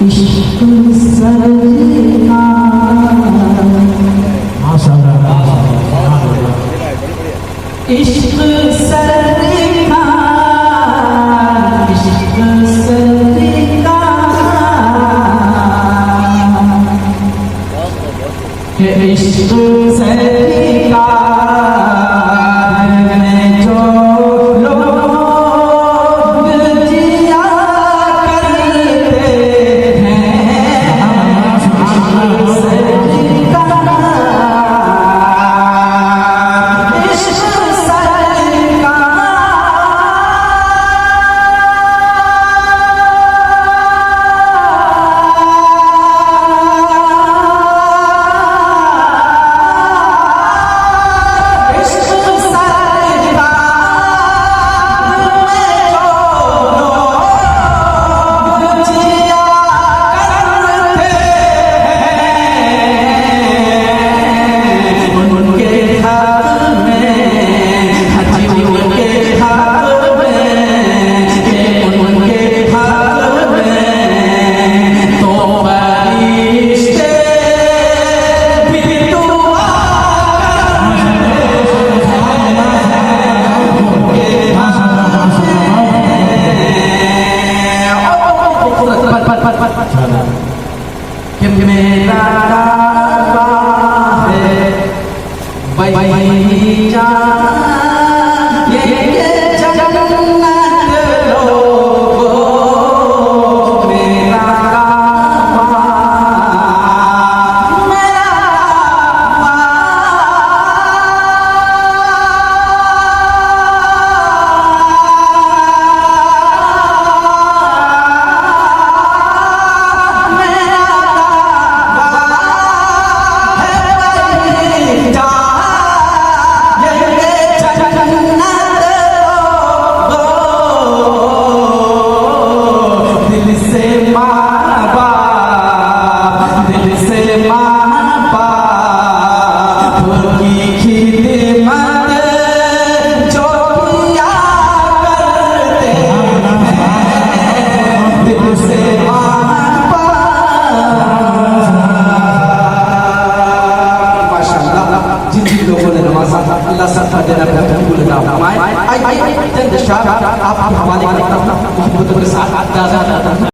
इश्क सरकार इश्क सरकार इश्क सरकार इश्क सरकार में जो लोग जिया करते हैं कि मेरा रास्ता है वही जाने जन्नत लोगों मेरा अल्लाह सत्ता देना आप हमारे साथ